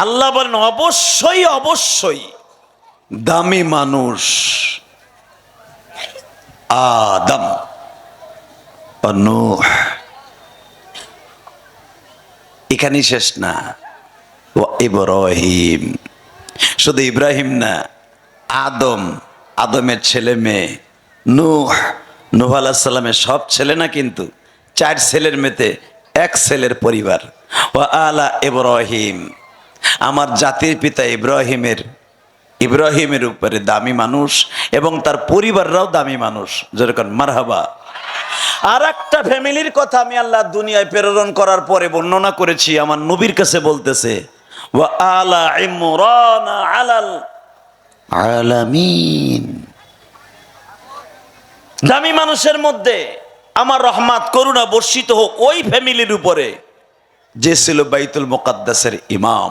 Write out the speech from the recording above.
আল্লাহ বলেন অবশ্যই অবশ্যই দামি মানুষ আদম ও নূহ। এখানেই শেষ না, ও ইব্রাহিম, শুধু ইব্রাহিম না, আদম, আদমের ছেলে মেয়ে, নূহ, নূহ আলাইহিস সালামের সব ছেলে না, কিন্তু 4 ছেলের মেয়েতে 1 ছেলের পরিবার। ও আলা ইব্রাহিম, আমার জাতির পিতা ইব্রাহিমের উপরে দামি মানুষ এবং তার পরিবাররাও দামি মানুষ, যেরকম মারহাবা। আর একটা ফ্যামিলির কথা আমি আল্লাহ দুনিয়ায় প্রেরণ করার পরে বর্ণনা করেছি, আমার নবীর কাছে বলতেছে ওয়া আলা ইমরান আলাল আলামিন। দামি মানুষের মধ্যে আমার রহমত করুণা বর্ষিত হোক ওই ফ্যামিলির উপরে যে ছিল বাইতুল মুকাদ্দাসের ইমাম।